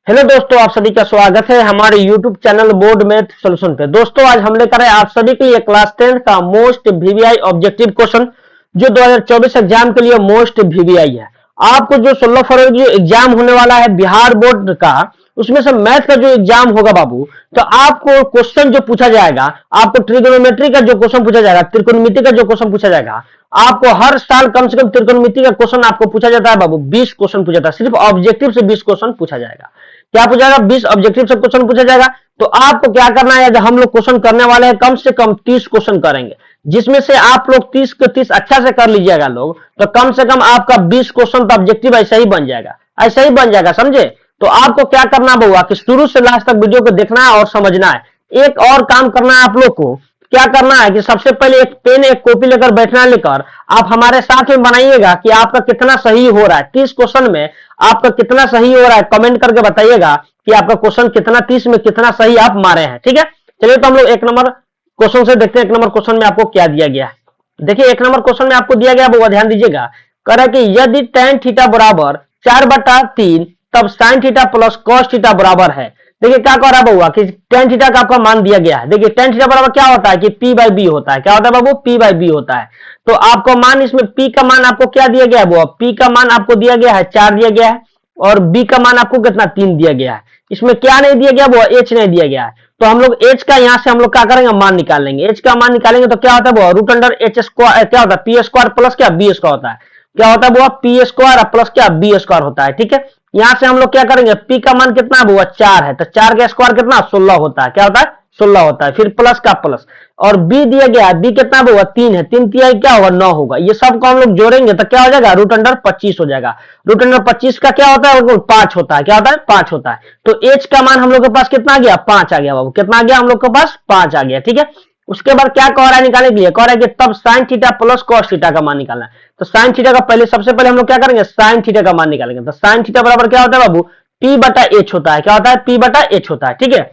Hello दोस्तों, आप सभी का स्वागत है हमारे YouTube channel board math solution पे। दोस्तों, आज हम लेकर आए आप सभी के लिए क्लास 10 का मोस्ट वीवीआई ऑब्जेक्टिव क्वेश्चन जो 2024 एग्जाम के लिए मोस्ट वीवीआई है। आपको जो 16 फरवरी जो एग्जाम होने वाला है बिहार बोर्ड का, उसमें से मैथ का जो एग्जाम होगा बाबू, तो आपको क्वेश्चन जो पूछा जाएगा, आपको ट्रिगोनोमेट्री का जो क्वेश्चन पूछा जाएगा, त्रिकोणमिति का जो क्वेश्चन पूछा जाएगा, आपको हर साल कम से कम त्रिकोणमिति का क्वेश्चन आपको पूछा जाता है बाबू। 20 क्वेश्चन पूछा जाता है, सिर्फ ऑब्जेक्टिव से 20 क्वेश्चन पूछा जाएगा। क्या पूछा जाएगा? 20 ऑब्जेक्टिव से क्वेश्चन पूछा जाएगा। तो आपको क्या करना है, हम लोग क्वेश्चन करने वाले हैं, कम से कम 30 क्वेश्चन करेंगे, जिसमें से आप लोग 30 के 30 अच्छा से कर लीजिएगा लोग, तो कम से कम आपका 20 क्वेश्चन तो ऑब्जेक्टिव ऐसा ही बन जाएगा, ऐसा ही बन जाएगा, समझे? तो आपको क्या करना होगा कि शुरू से लास्ट तक वीडियो को देखना है और समझना है। एक और काम करना है आप लोग को, क्या करना है कि सबसे पहले एक पेन एक कॉपी लेकर बैठना, लेकर आप हमारे साथ में बनाइएगा कि आपका कितना सही हो रहा है 30 क्वेश्चन में, आपका कितना सही हो रहा है। कमेंट करके बताइएगा कि आपका क्वेश्चन कितना 30 में कितना सही आप मारे हैं, ठीक है? चलिए, तो हम लोग एक नंबर क्वेश्चन से देखते हैं। एक नंबर क्वेश्चन में आपको क्या दिया गया है, देखिए। एक नंबर क्वेश्चन में आपको दिया गया, वो ध्यान दीजिएगा। कह रहा है कि यदि tan थीटा बराबर 4/3 तब sin theta plus cos theta बराबर है। देखिए क्या कह रहा है बउआ कि tan थीटा का आपका मान दिया गया है। देखिए tan थीटा बराबर क्या होता है कि p/b होता है। क्या होता है बाबू? p/b होता है। तो आपको मान, इसमें p का मान आपको क्या दिया गया है बउआ? p का मान आपको दिया गया है 4 दिया गया है, और b का मान आपको कितना 3 दिया गया है। इसमें क्या नहीं दिया गया बउआ? h नहीं दिया गया है। तो हम लोग h का यहां से हम लोग क्या करेंगे? मान निकाल लेंगे। h का मान निकालेंगे तो क्या होता है बउआ? √h², क्या होता है? p² प्लस क्या b स्क्वायर होता है। क्या होता है बुआ? p² प्लस क्या b² होता है, ठीक है? यहां से हम लोग क्या करेंगे? p का मान कितना है बुआ? 4 है, तो 4 का स्क्वायर कितना? 16 होता है। क्या होता है? 16 होता है। फिर प्लस का प्लस, और b दिया गया है, b कितना है बुआ? 3 है, 3 तिहाई क्या होगा? 9 होगा। ये सब को हम लोग जोड़ेंगे तो क्या हो जाएगा? √25 हो जाएगा। √25 का क्या होता है? 5 होता है। क्या होता है? 5 होता है। तो h का मान हम लोग के पास कितना आ गया? 5 आ गया बाबू। कितना आ गया हम लोग के पास? 5 आ गया, ठीक है? उसके बाद क्या कह रहा है निकालने के लिए? कह रहा है कि तब sine theta plus cos theta का मान निकालना है। तो साइन थीटा का पहले, सबसे पहले हम लोग क्या करेंगे? साइन थीटा का मान निकालेंगे। तो साइन थीटा बराबर क्या होता है बाबू? p/h होता है। क्या होता है? p/h होता है, ठीक है?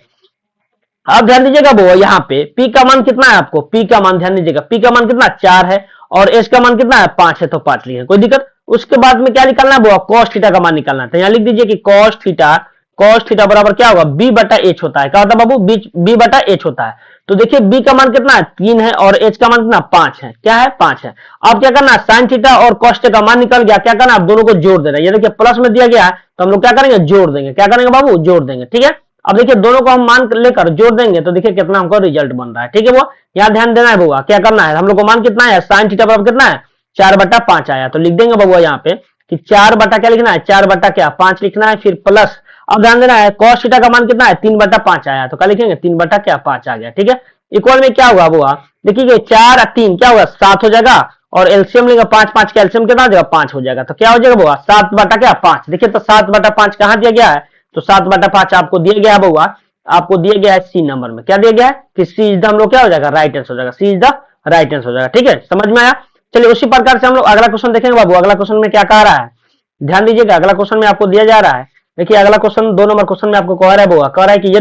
अब ध्यान दीजिएगा वो, यहाँ पे p का मान कितना है आपको? p का मान ध्यान दीजिएगा, p का मान कितना? 4 है, और h का मान कितना है? 5 है, तो 5 लिखे, कोई दिक्कत? उसके बाद में क्या निकालना है वो? cos थीटा का मान निकालना है। तो यहाँ लिख दीजिए कि cos थीटा बराबर क्या होगा? b/h होता है। क्या होता है बाबू? b/h होता है। तो देखिए b का मान कितना है? 3 है, और h का मान कितना? 5 है। क्या है? 5 है। अब क्या करना है? साइन थीटा और cos थीटा का मान निकल गया, क्या करना है? आप दोनों को जोड़ देना। ये देखिए प्लस में दिया गया है, तो हम लोग क्या करेंगे? जोड़ देंगे। क्या करेंगे बाबू? जोड़ देंगे, ठीक है? अब देखिए दोनों को हम मान लेकर जोड़ देंगे तो देखिए कितना हमको रिजल्ट बन रहा है, ठीक है? वो यहाँ ध्यान देना है बउआ। क्या करना है? हम लोग को मान कितना है? साइन थीटा बराबर कितना है? 4/5 आया। तो लिख देंगे बउआ यहाँ पे कि 4 क्या लिखना है? 4/5 लिखना है, फिर प्लस। अब ध्यान देना है, cos थीटा का मान कितना है? 3/5 आया। तो क्या लिखेंगे? 3/5 आ गया, ठीक है? इक्वल में क्या हुआ बुआ? देखिए 4 और 3 क्या होगा? 7 हो जाएगा, और एलसीएम लेंगे 5 का एलसीएम कितना हो जाएगा? 5 हो जाएगा। तो क्या हो जाएगा बुआ? 7/5। देखिए तो 7/5 कहां दिया गया है? तो 7/5 आपको दिया गया है बउआ, आपको दिया गया है सी नंबर में। क्या दिया गया है कि सी इज द, हम लोग क्या हो जाएगा? राइट आंसर हो जाएगा। सी इज द राइट आंसर हो जाएगा, ठीक है? समझ में आया? चलिए उसी प्रकार से हम लोग अगला क्वेश्चन देखेंगे बाबू। अगला क्वेश्चन में क्या कह रहा है, ध्यान दीजिएगा। अगला क्वेश्चन में आपको दिया जा रहा है, देखिए अगला क्वेश्चन 2 नंबर क्वेश्चन में आपको कह रहा है बउआ, कह रहा है कि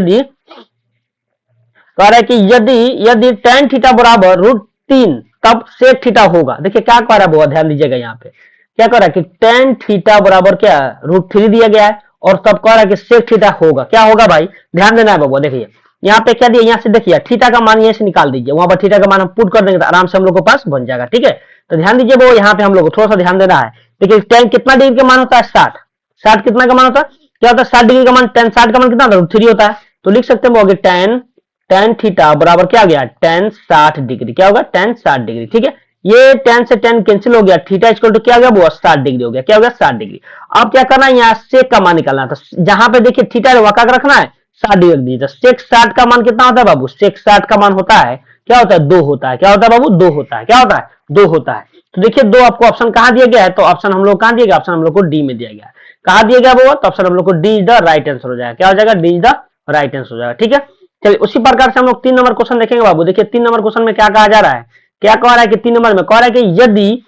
यदि tan थीटा बराबर √3 तब sec थीटा होगा। देखिए क्या कह रहा है बउआ, ध्यान दीजिएगा। यहाँ पे क्या कह रहा है कि tan थीटा बराबर क्या? √3 दिया गया है, और तब कह रहा है कि sec थीटा होगा। क्या होगा भाई? ध्यान देना है बउआ। देखिए यहाँ पे क्या दिया, यहाँ से देखिए थीटा का मान यहीं से निकाल दीजिए, वहां पर थीटा का मान हम पुट कर देंगे तो आराम से हम लोग के पास बन जाएगा, ठीक है? तो ध्यान दीजिए वो, यहाँ पे हम लोग को थोड़ा सा ध्यान देना है। देखिए tan कितना डिग्री का मान होता है? 60। 60 कितना का मान होता है? क्या होता है? 60 डिग्री का मान। tan 60 का मान कितना होता है? √3 होता है। तो लिख सकते हैं tan थीटा बराबर क्या आ गया? tan 60 degree. क्या होगा? tan 60 डिग्री, ठीक है? ये tan से tan कैंसिल हो गया, थीटा इक्वल टू क्या हो गया वो? 60 डिग्री हो गया। क्या हो गया? 60 डिग्री। अब क्या करना है? यहाँ सेक का मान निकालना है। तो जहां पे देखिए थीटा वका का रखना है, 60 डिग्री रख दीजिए। सेक 60 का मान कितना होता है बाबू? सेक 60 का मान होता है, क्या होता है? 2 होता है। क्या होता है बाबू? 2 होता है। क्या होता है? 2 होता है। तो देखिए 2 आपको ऑप्शन कहां दिया गया है? तो ऑप्शन हम लोग कहां दिया गया? ऑप्शन हम लोग को डी में दिया गया है। कहां दिया गया वो? तो ऑप्शन हम लोग को D is the right answer हो जाएगा। क्या हो जाएगा? D is the right answer हो जाएगा, ठीक है? चलिए उसी प्रकार से हम लोग 3 नंबर क्वेश्चन देखेंगे बाबू। देखिए 3 नंबर क्वेश्चन में क्या कहा जा रहा है? क्या कह रहा है कि 3 नंबर में कह रहा है कि यदि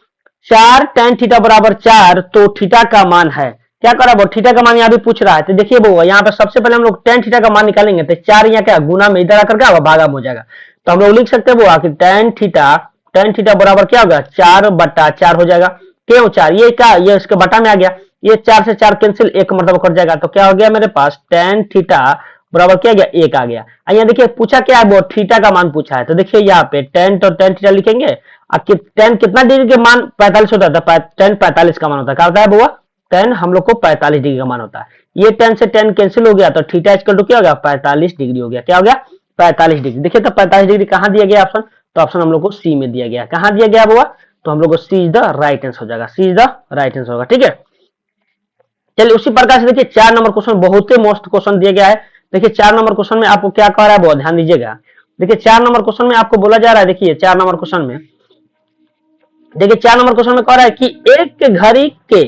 4 tan थीटा बराबर 4 तो थीटा का मान है। क्या कर रहा है? थीटा का मान यहाँ भी पूछ रहा है। तो देखिए वो यहाँ पे सबसे पहले हम लोग tan थीटा का मान निकालेंगे, तो 4 यहाँ क्या गुना में इधर आकर क्या भागा हो जाएगा। तो हम लोग लिख सकते हैं वो कि tan थीटा बराबर क्या होगा? 4/4 हो जाएगा। क्यों 4? ये क्या, ये इसके बटा में आ गया। ये 4 से 4 कैंसिल, एक मरतबा कट जाएगा, तो क्या हो गया मेरे पास tan थीटा बराबर क्या गया, 1 आ गया। यहाँ देखिए पूछा क्या है, वो थीटा का मान पूछा है, तो देखिए यहाँ पे tan तो tan थीटा लिखेंगे, tan कितना डिग्री के मान 45 होता है, tan 45 का मान होता है, क्या होता है बुआ, tan हम लोग को 45 डिग्री का मान होता है। ये tan से tan कैंसिल हो गया, तो थीटा इक्वल टू क्या हो गया, 45 डिग्री हो गया। क्या हो गया, 45 डिग्री। देखिए तो 45 डिग्री कहाँ दिया गया ऑप्शन, तो ऑप्शन हम लोग को सी में दिया गया। कहाँ दिया गया बुआ, तो हम लोग को सी इज द राइट आंसर हो जाएगा, सी इज द राइट आंसर होगा। ठीक है, चलिए उसी प्रकार से देखिए 4 नंबर क्वेश्चन बहुत ही मोस्ट क्वेश्चन दिया गया है। देखिए 4 नंबर क्वेश्चन में आपको क्या कह रहा है, बहुत ध्यान दीजिएगा। देखिए 4 नंबर क्वेश्चन में आपको बोला जा रहा है, देखिए 4 नंबर क्वेश्चन में, देखिए 4 नंबर क्वेश्चन में कह रहा है कि एक घड़ी के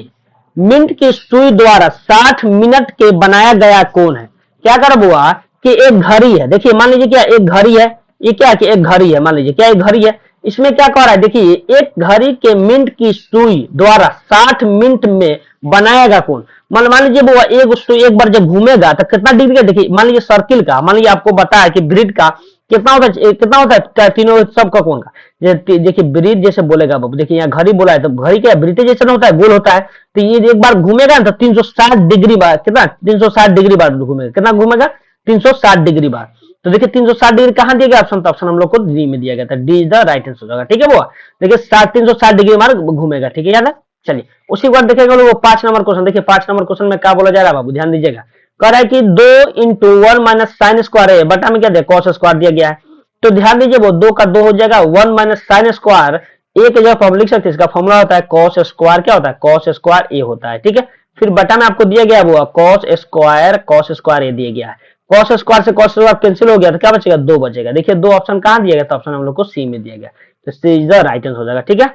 मिनट की सुई द्वारा 60 मिनट के बनाया गया कोण है। क्या कर बुआ कि एक घड़ी है, देखिए मान लीजिए क्या एक घड़ी है, ये क्या कि एक घड़ी है, मान लीजिए क्या एक घड़ी है, इसमें क्या कह रहा है, देखिए एक घड़ी के मिनट की सुई द्वारा 60 मिनट में बनाएगा कोण। मान लीजिए बुआ एक सुई एक बार जब घूमेगा तो कितना डिग्री का, देखिए मान लीजिए सर्किल का, मान लीजिए आपको बताया कि ग्रिड का कितना होता है तीनों सबका कोण का। देखिए ब्रिज जैसे बोलेगा बाबू, देखिए यहाँ घड़ी बोला है तो घड़ी क्या ब्रिज जैसे होता है, गोल होता है, तो ये एक बार घूमेगा ना तो 360 डिग्री बार, कितना 360 डिग्री बार घूमेगा, कितना घूमेगा 360 डिग्री बार। तो देखिए 360 डिग्री कहाँ दिया गया ऑप्शन, तो ऑप्शन हम लोग को डी में दिया गया था, D is the right answer होगा। ठीक है वो देखिए 360 डिग्री बार घूमेगा। ठीक है याद है, चलिए उसी बार देखेगा वो 5 नंबर क्वेश्चन। देखिए 5 नंबर क्वेश्चन में क्या बोला जा रहा है बाबू, ध्यान दीजिएगा। कह रहा है कि 2 इंटू 1 माइनस साइन स्क्वायर है, बटा में क्या दिया कॉस स्क्वायर दिया गया है, तो ध्यान दीजिए वो 2 का 2 हो जाएगा, 1 माइनस साइन स्क्वायर ए के जगह हम लिख सकते हैं, इसका फॉर्मूला होता है कॉस स्क्वायर, क्या होता है कॉस स्क्वायर ए होता है। ठीक है, फिर बटा में आपको दिया गया वो कॉस स्क्वायर ए दिया गया है, कॉस स्क्वायर से कॉस स्क्वायर कैंसिल हो गया, तो क्या बचेगा 2 बचेगा। देखिए 2 ऑप्शन कहां दिया गया, तो ऑप्शन हम लोग को सी में दिया गया, तो सी इज द राइट आंसर हो जाएगा। ठीक है,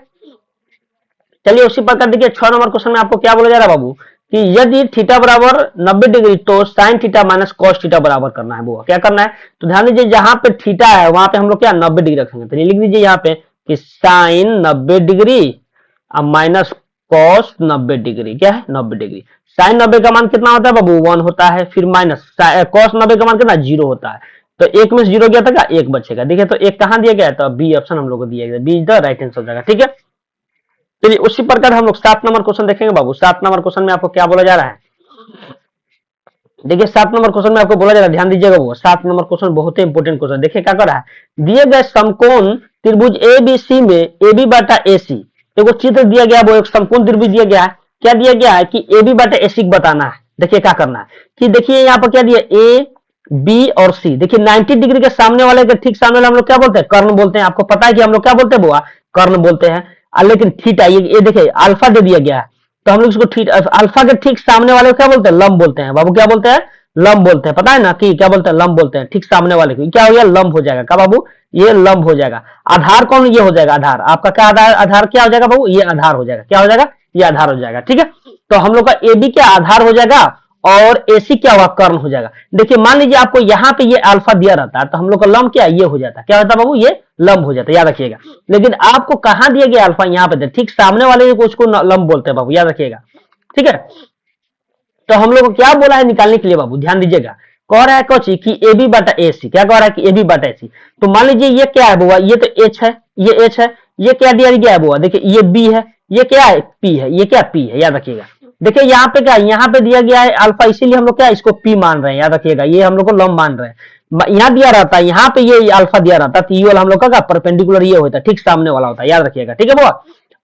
चलिए उसी प्रकार देखिए 6 नंबर क्वेश्चन में आपको क्या बोला जा रहा है बाबू कि यदि थीटा बराबर 90 डिग्री तो sine theta minus cos theta बराबर करना है। वो क्या करना है, तो ध्यान दीजिए जहां पे थीटा है वहां पे हम लोग क्या 90 डिग्री रखेंगे, तो लिख दीजिए यहाँ पे कि साइन 90 डिग्री अब माइनस कॉस 90 डिग्री, क्या है 90 डिग्री। साइन 90 का मान कितना होता है बाबू 1 होता है, फिर माइनस कॉस 90 का मान कितना 0 होता है, तो एक में 0 गया था क्या 1 बचेगा। देखिए तो एक कहां दिया गया है, तो बी ऑप्शन हम लोग को दिया गया, B is the right answer हो जाएगा। ठीक है, चलिए उसी प्रकार हम लोग 7 नंबर क्वेश्चन देखेंगे बाबू। 7 नंबर क्वेश्चन में आपको क्या बोला जा रहा है, देखिए 7 नंबर क्वेश्चन में आपको बोला जा रहा है, ध्यान दीजिएगा वो 7 नंबर क्वेश्चन बहुत ही इंपोर्टेंट क्वेश्चन। देखिए क्या कर रहा है, दिए गए समकोण त्रिभुज एबीसी में AB बटा AC देखो चित्र दिया गया, वो एक समकोण त्रिभुज दिया गया है, क्या दिया गया है कि AB बटा AC बताना है। देखिए क्या करना है कि देखिए यहाँ पर क्या दिया A B और C, देखिए 90 डिग्री के सामने वाले के ठीक सामने वाले हम लोग क्या बोलते हैं, कर्ण बोलते हैं। आपको पता है कि हम लोग क्या बोलते हैं बुआ, कर्ण बोलते हैं। लेकिन थीटा ये देखिए अल्फा दे दिया गया है, तो हम लोग इसको थीटा अल्फा के ठीक सामने वाले को क्या बोलते हैं, लंब बोलते हैं बाबू, क्या बोलते हैं लंब बोलते हैं, पता है ना कि क्या बोलते हैं लंब बोलते हैं। ठीक सामने वाले को क्या हो गया लंब हो जाएगा, क्या बाबू ये लंब हो जाएगा। आधार कौन, ये हो जाएगा आधार, आपका क्या आधार, आधार क्या हो जाएगा बाबू, ये आधार हो जाएगा, क्या हो जाएगा ये आधार हो जाएगा। ठीक है, तो हम लोग का AB क्या आधार हो जाएगा और AC क्या होगा कर्ण हो जाएगा। देखिए मान लीजिए आपको यहाँ पे ये अल्फा दिया रहता है, तो हम लोग का लंब क्या ये हो जाता है, क्या होता है बाबू ये लंब हो जाता है, याद रखिएगा। लेकिन आपको कहाँ दिया गया अल्फा, यहाँ पे ठीक सामने वाले को उसको लंब बोलते हैं बाबू, याद रखिएगा। ठीक है, तो हम लोग को क्या बोला है निकालने के लिए बाबू, ध्यान दीजिएगा। कह रहा है कोची कि AB बटा AC, क्या कह रहा है कि AB बटा AC, तो मान लीजिए ये क्या है बुआ, ये तो H है, ये H है, ये क्या दिया गया है बुआ, देखिए ये B है, ये क्या है P है, ये क्या P है, याद रखिएगा। देखिए यहाँ पे क्या, यहाँ पे दिया गया है अल्फा, इसीलिए हम लोग क्या इसको P मान रहे हैं, याद रखिएगा। ये हम लोग को लंब मान रहे हैं, यहाँ दिया रहता है, यहाँ पे ये अल्फा दिया रहता है, तो ये वाला हम लोग का परपेंडिकुलर ये होता है, ठीक सामने वाला होता है, याद रखिएगा। ठीक है बुआ,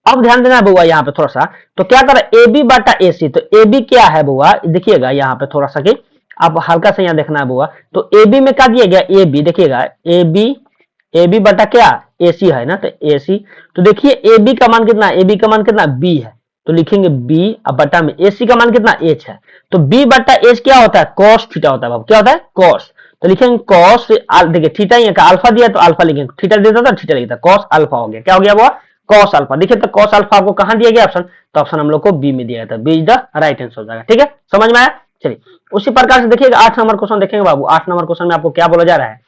अब ध्यान देना बुआ यहाँ पे थोड़ा सा, तो क्या कर AB बटा AC, तो AB क्या है बुआ, देखिएगा यहाँ पे थोड़ा सा कि आप हल्का से यहाँ देखना है बुआ, तो AB में क्या दिया गया AB, देखिएगा AB बटा क्या AC है ना, तो AC, तो देखिए AB का मान कितना, AB का मान कितना B है, तो लिखेंगे B, अब बटा में AC का मान कितना H है, तो B बटा H क्या होता है cos थीटा होता है बाबू, क्या होता है cos, तो लिखेंगे cos, देखिए थीटा यहाँ का अल्फा दिया तो अल्फा लिखेंगे, थीटा देता था थीटा लिखता, cos अल्फा हो गया, क्या हो गया वो cos अल्फा। देखिए तो cos अल्फा आपको कहां दिया गया ऑप्शन, तो ऑप्शन हम लोग को बी में दिया गया था, B is the right answer हो जाएगा। ठीक है, समझ में आया। चलिए उसी प्रकार से देखिएगा 8 नंबर क्वेश्चन देखेंगे बाबू। 8 नंबर क्वेश्चन में आपको क्या बोला जा रहा है,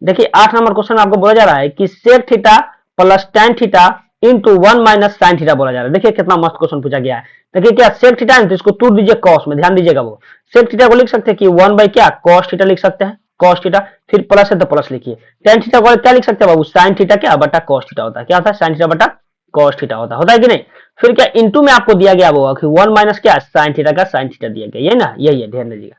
देखिए 8 नंबर क्वेश्चन में आपको बोला जा रहा है कि sec theta plus tan theta into 1 minus sin theta बोला जा रहा है। देखिए कितना मस्त क्वेश्चन पूछा गया है। देखिए क्या sec थीटा है तो इसको तोड़ दीजिए cos में, ध्यान दीजिएगा वो sec थीटा को लिख सकते हैं कि 1 बाई क्या cos थीटा लिख सकते हैं, cos थीटा, फिर प्लस है तो प्लस लिखिए। tan थीटा को क्या लिख सकते हैं बाबू sin थीटा क्या बटा cos थीटा होता है, क्या होता है sin थीटा बटा कॉस थीटा होता है कि नहीं। फिर क्या इंटू में आपको दिया गया वो कि 1 माइनस क्या साइन थीटा का साइन थीटा दिया गया, ये ना, यही है, ध्यान दीजिएगा।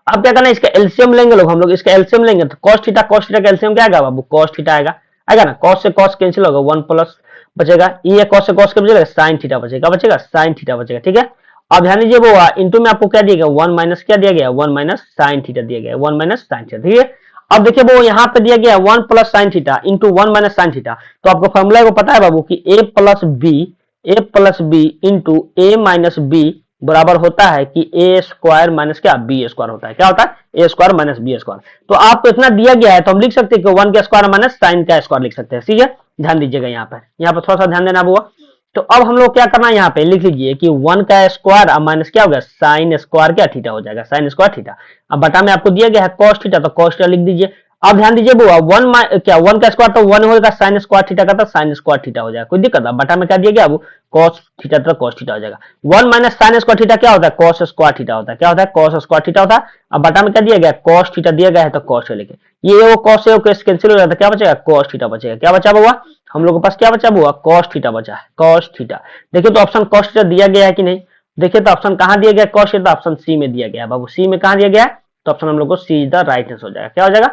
अब क्या करना है, इसका एलसीएम लेंगे लोग, हम लोग इसका एलसीएम लेंगे तो cos थीटा का एलसीएम क्या आएगा बाबू, cos थीटा आएगा, आएगा ना, cos से cos कैंसिल होगा, 1 प्लस बचेगा, ये cos से cos क्या बचेगा, sin थीटा बचेगा, sin थीटा बचेगा, ठीक है। अब ध्यान दीजिए वो इंटू में आपको क्या दिया गया, 1 माइनस क्या दिया गया, 1 माइनस sin थीटा दिया गया, 1 माइनस sin थीटा, ठीक है। अब देखिए वो यहाँ पे दिया गया 1 plus sin theta into 1 minus sin theta, तो आपको फॉर्मूला को पता है बाबू कि a plus B into A minus B बराबर होता है कि ए स्क्वायर माइनस क्या बी स्क्वायर होता है, क्या होता है, A square minus B square. तो आपको इतना दिया गया है तो हम लिख सकते हैं कि 1 का स्क्वायर माइनस साइन का स्क्वायर लिख सकते हैं, ठीक है। ध्यान दीजिएगा यहाँ पर थोड़ा सा ध्यान देना हुआ। तो अब हम लोग क्या करना है, यहाँ पे लिख लीजिए कि 1 का स्क्वायर अब माइनस क्या होगा, साइन स्क्वायर क्या थीटा हो जाएगा, साइन स्क्वायर थीटा। अब बटा में आपको दिया गया है कॉस थीटा, तो कॉस थीटा लिख दीजिए। अब ध्यान दीजिए बुआ 1 का स्क्वायर तो 1 होगा, साइन स्क्वायर थीटा का तो साइन स्क्वायर थीटा हो जाएगा, कोई दिक्कत है। बटा में क्या दिया गया अब कॉस थीटा तो कॉस थीटा हो जाएगा। 1 माइनस साइन स्क्वायर थीटा क्या होता है, कॉस स्क्वायर थीटा होता है, क्या होता है, कॉस स्क्वायर थीटा होता है। अब बटा में क्या दिया गया, कॉस थीटा दिया गया है तो कॉस लेके ये वो कॉस है कैंसिल हो जाता है, क्या बचेगा, कॉस थीटा बचेगा। क्या बचा हुआ हम लोग के पास, क्या बचा हुआ, कॉस थीटा बचा है, कॉस थीटा। देखिए तो ऑप्शन कॉस थीटा दिया गया है कि नहीं, देखिए तो ऑप्शन कहां दिया गया, कॉस थीटा ऑप्शन सी में दिया गया है बाबू, सी में कहां दिया गया है, तो ऑप्शन हम लोग को सी इज द राइट आंसर हो जाएगा, क्या हो जाएगा,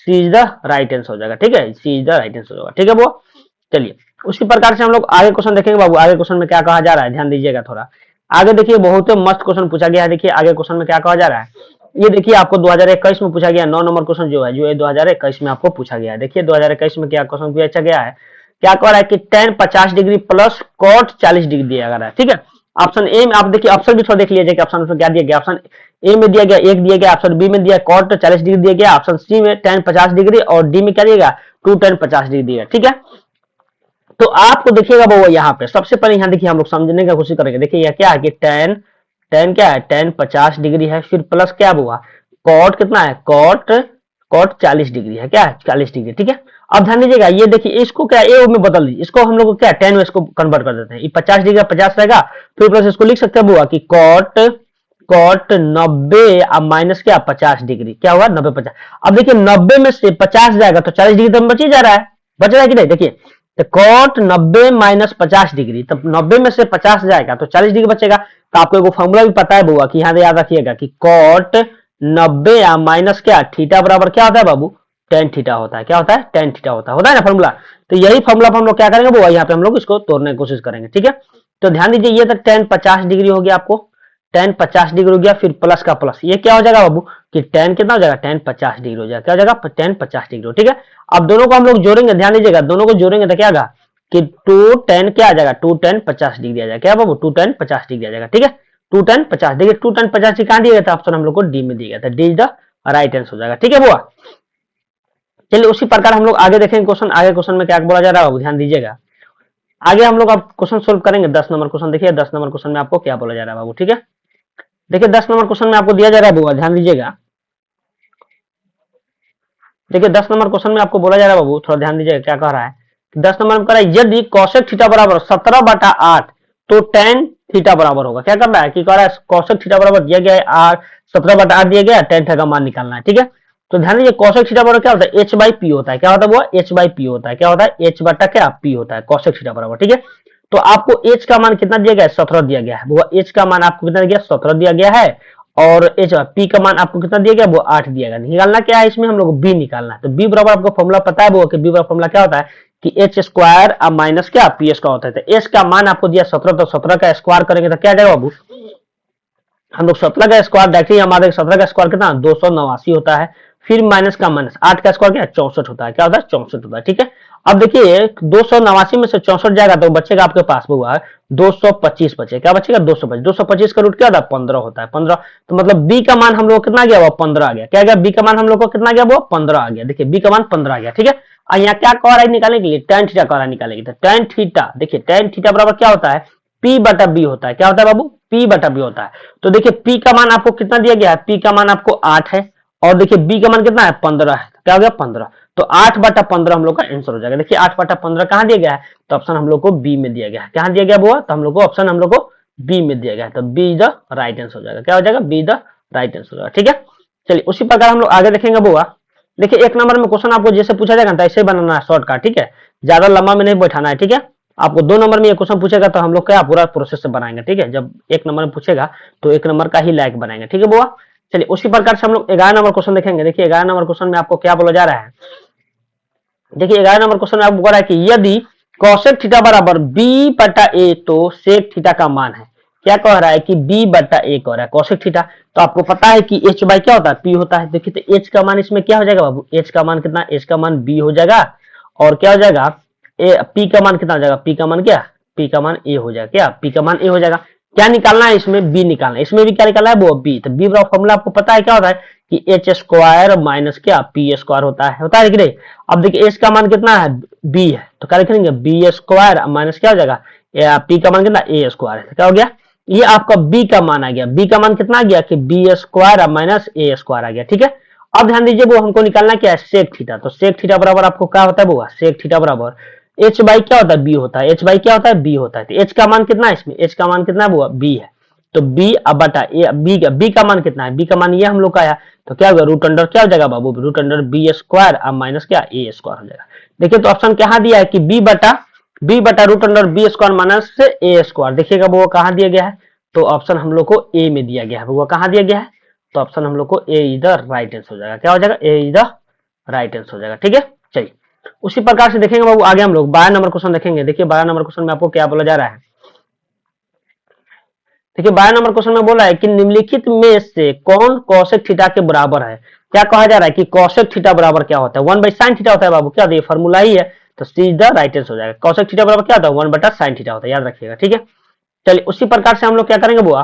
सी इज द राइट आंसर हो जाएगा, ठीक है, सी इज द राइट आंसर होगा, ठीक है वो। चलिए उसी प्रकार से हम लोग आगे क्वेश्चन देखेंगे बाबू, आगे क्वेश्चन में क्या कहा जा रहा है, ध्यान दीजिएगा थोड़ा आगे देखिए, बहुत मस्त क्वेश्चन पूछा गया है। देखिए आगे क्वेश्चन में क्या कहा जा रहा है, ये देखिए आपको 2021 में पूछा गया 9 नंबर क्वेश्चन जो है 2021 में आपको पूछा गया है। देखिए 2021 में क्या क्वेश्चन पूछा गया है, क्या कह रहा है कि tan 50 degree plus cot 40 degree दिया गया है, ठीक है। ऑप्शन ए में आप देखिए, ऑप्शन भी थोड़ा देख लीजिए कि ऑप्शन में क्या दिया गया, ऑप्शन ए में दिया गया 1 दिया गया, ऑप्शन बी में दिया cot 40 डिग्री दिया गया, ऑप्शन सी में tan 50 डिग्री और डी में क्या दिया गया 2 tan 50 डिग्री दिया, ठीक है। तो आपको देखिएगा वो यहाँ पे सबसे पहले यहाँ देखिए हम लोग समझने की कोशिश करेंगे। देखिए यह क्या है कि tan क्या है, tan 50 डिग्री है, फिर प्लस क्या हुआ cot कितना है, cot 40 डिग्री है, क्या है 40 डिग्री, ठीक है। अब ध्यान दीजिएगा ये देखिए इसको क्या ए में बदल दीजिए, इसको हम लोग क्या tan में इसको कन्वर्ट कर देते हैं, ये 50 डिग्री का 50 रहेगा, फिर प्लस इसको लिख सकते हैं बुआ कि cot 90 अब माइनस क्या 50 डिग्री, क्या हुआ 90 50। अब देखिए 90 में से 50 जाएगा तो 40 डिग्री तो बच ही जा रहा है, बच रहा है कि नहीं, देखिए तो cot 90 माइनस 50 डिग्री, तब 90 में से 50 जाएगा तो 40 डिग्री बचेगा। तो आपको एक फॉर्मूला भी पता है बुआ कि यहाँ याद रखिएगा कि cot 90 माइनस क्या थीटा बराबर क्या होता है बाबू, tan थीटा होता है, क्या होता है, tan थीटा होता है ना फॉर्मूला। तो यही फॉर्मूला हम लोग क्या करेंगे बुआ, यहाँ पे हम लोग इसको तोड़ने की कोशिश करेंगे, ठीक है। तो ध्यान दीजिए ये तक tan 50 डिग्री हो गया, आपको tan 50 डिग्री हो गया, फिर प्लस का प्लस ये क्या हो जाएगा बाबू कि tan कितना हो जाएगा, tan 50 डिग्री हो जाएगा, क्या हो जाएगा tan 50 डिग्री, ठीक है। अब दोनों को हम लोग जोड़ेंगे, ध्यान दीजिएगा दोनों को जोड़ेंगे तो क्या आएगा कि 2 tan क्या आ जाएगा, 2 tan 50 डिग्री आ जाएगा, क्या बाबू 2 tan 50 डिग्री आ जाएगा, ठीक है। 2 tan 50 डिग्री, 2 tan 50 डिग्री कहां दिया गया था, ऑप्शन हम लोग को डी में दिया गया था, D is the right answer हो जाएगा, ठीक है बुआ। चलिए उसी प्रकार हम लोग आगे देखेंगे क्वेश्चन, आगे क्वेश्चन में क्या बोला जा रहा है ध्यान दीजिएगा। आगे हम लोग अब क्वेश्चन सोल्व करेंगे 10 नंबर क्वेश्चन। देखिए 10 नंबर क्वेश्चन में आपको क्या बोला जा रहा है बाबू, ठीक है। देखिए 10 नंबर क्वेश्चन में आपको दिया जा रहा है बुआ, ध्यान दीजिएगा। देखिए 10 नंबर क्वेश्चन में आपको बोला जा रहा है बाबू, थोड़ा ध्यान दीजिएगा क्या कह रहा है। 10 नंबर में कह रहा है यदि cosec थीटा बराबर 17/8 तो tan थीटा बराबर होगा, क्या कर रहा है कि कह रहा है cosec थीटा बराबर दिया गया है r 17/8 दिया गया है, tan थीटा का मान निकालना है, ठीक है। तो ध्यान दीजिए cosec थीटा बराबर क्या होता है, h बाई पी होता है, क्या होता है वो h बाई पी होता है, क्या होता है h बटा क्या पी होता है cosec थीटा बराबर, ठीक है। तो आपको h का मान कितना दिया गया है 17 दिया गया है, वो h का मान आपको कितना दिया 17 दिया गया है, और एच पी का मान आपको कितना दिया गया वो 8 दिया गया। निकालना क्या है इसमें हम लोग बी निकालना है। तो बी बराबर आपको फॉर्मूला पता है वो कि बी बराबर फॉर्मूला क्या होता है कि एच स्क्वायर अब माइनस क्या पी स्क्वायर होता है। तो एच का मान आपको दिया 17, तो 17 का स्क्वायर करेंगे तो क्या जाएगा बाबू, हम लोग 17 का स्क्वायर देखिए हमारे 17 का स्क्वायर कितना 289 होता है, फिर माइनस का माइनस 8 का स्क्वायर क्या 64 होता है, क्या होता है 64 होता है, ठीक है। अब देखिए 289 में से 64 जाएगा तो बचेगा आपके पास हुआ 225 बचे, क्या बचेगा 225, 225 का रूट क्या होता है 15 होता है, 15। तो मतलब बी का मान हम लोग कितना गया वो 15 आ गया, क्या गया बी का मान हम लोग को कितना गया वो 15 आ गया। देखिए बी का मान 15 आ गया, ठीक है। और यहाँ क्या कह रहा है निकालने के लिए tan थीटा कह रहा है निकालने के लिए, तो tan थीटा देखिए tan थीटा बराबर क्या होता है P बटा बी होता है, क्या होता है बाबू P बटा बी होता है। तो देखिए P का मान आपको कितना दिया गया है, P का मान आपको 8 है, और देखिए B का मान कितना है 15 है, क्या हो गया 15। तो 8 बटा 15 हम लोग का आंसर हो जाएगा। देखिए 8 बटा 15 कहां दिया गया है, तो ऑप्शन हम लोग को बी में दिया गया है, कहां दिया गया वो, तो हम लोग को ऑप्शन हम लोग को बी में दिया गया है, तो बी द राइट आंसर हो जाएगा, क्या हो जाएगा बी द राइट आंसर हो जाएगा, ठीक है। चलिए उसी प्रकार हम लोग आगे देखेंगे बुआ। देखिए 1 नंबर में क्वेश्चन आपको जैसे पूछा जाएगा ना ऐसे बनाना है शॉर्टकट, ठीक है। ज्यादा लंबा में नहीं बैठाना है, ठीक है। आपको 2 नंबर में ये क्वेश्चन पूछेगा तो हम लोग क्या पूरा प्रोसेस से बनाएंगे, ठीक है। जब 1 नंबर में पूछेगा तो 1 नंबर का ही लायक बनाएंगे, ठीक है बुआ। चलिए उसी प्रकार से हम लोग 11 नंबर क्वेश्चन देखेंगे। देखिए 11 नंबर क्वेश्चन में आपको क्या बोला जा रहा है। देखिए 11 नंबर क्वेश्चन में आपको बोला है कि यदि कॉसेक थीटा बराबर बी बटा ए तो सेक थीटा का मान है। क्या कह रहा है कि बी बटा ए कह रहा है कॉसेक थीटा। तो आपको पता है कि एच बाई क्या होता है, पी होता है। देखिए तो एच का मान इसमें क्या हो जाएगा बाबू, एच का मान कितना, एच का मान बी हो जाएगा। और क्या हो जाएगा, पी का मान कितना हो जाएगा, पी का मान क्या, पी का मान ए हो जाएगा। क्या, पी का मान ए हो जाएगा। क्या निकालना है इसमें, बी निकालना है। इसमें भी क्या निकालना है वो बी। तो बी का फॉर्मूला आपको पता है क्या होता है कि एच स्क्वायर माइनस क्या पी स्क्वायर होता है कि नहीं। अब देखिए एच का मान कितना है, बी है, तो क्या लिखेंगे बी स्क्वायर माइनस क्या हो जाएगा, पी का मान कितना ए स्क्वायर है। क्या हो गया, ये आपका बी का मान आ गया। बी का मान कितना आ गया कि B square minus A square आ गया, ठीक है। अब ध्यान दीजिए वो हमको निकालना क्या है, सेक थीटा। तो सेक थीटा बराबर आपको क्या होता है वो, सेक थीटा बराबर एच बाई क्या होता है, बी होता है। एच बाई क्या होता है, बी होता है। तो एच का मान कितना है इसमें, एच का मान कितना है वो बी है। तो बी अब बटा ए, बी का मान कितना है, बी का मान ये हम लोग का आया। तो क्या होगा, रूट अंडर क्या हो जाएगा बाबू, रूट अंडर बी स्क्वायर अब माइनस क्या ए स्क्वायर हो जाएगा। देखिए तो ऑप्शन कहाँ दिया है कि बी बटा root under B square minus A square. देखिएगा वो कहाँ दिया गया है, तो ऑप्शन हम लोग को ए में दिया गया है। वो कहाँ दिया गया है, तो ऑप्शन हम लोग को ए इज द राइट आंसर हो जाएगा। क्या हो जाएगा, ए इज द राइट आंसर हो जाएगा, ठीक है। चलिए उसी प्रकार से देखेंगे बाबू आगे हम लोग 12 नंबर क्वेश्चन देखेंगे। देखिए 12 नंबर क्वेश्चन में आपको क्या बोला जा रहा है। देखिए 12 नंबर क्वेश्चन में बोला है कि निम्नलिखित में से कौन कॉसेक थीटा के बराबर है। क्या कहा जा रहा है कि कॉसेक थीटा बराबर क्या होता है, 1/sin थीटा होता है बाबू। क्या, ये फॉर्मूला ही है। तो सी इज द राइट आंसर हो जाएगा। कॉसेक थीटा बराबर क्या होता है, 1/sin थीटा होता है, याद रखिएगा, ठीक है। चलिए उसी प्रकार से हम लोग क्या करेंगे बुआ,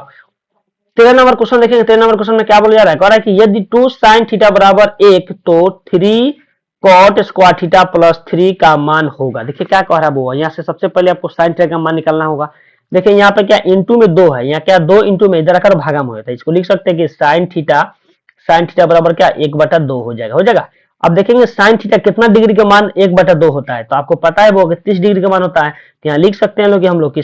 13 नंबर क्वेश्चन देखेंगे। 13 नंबर क्वेश्चन में क्या बोला जा रहा है, कह रहा है कि यदि 2sin थीटा बराबर 1 तो 3 cot स्क्वायर थीटा प्लस 3 का मान होगा। देखिए क्या कह रहा है बुआ, यहाँ से सबसे पहले आपको sin थीटा का मान निकालना होगा। देखिए यहाँ पे क्या इंटू में 2 है, यहाँ क्या 2 इंटू में इधर आकर भागा में होता है। इसको लिख सकते हैं कि sin थीटा बराबर क्या 1/2 हो जाएगा। अब देखेंगे sin थीटा कितना डिग्री का मान 1/2 होता है। तो आपको पता है वो 30 डिग्री का मान होता है। तो यहाँ लिख सकते हैं लोग हम लोग की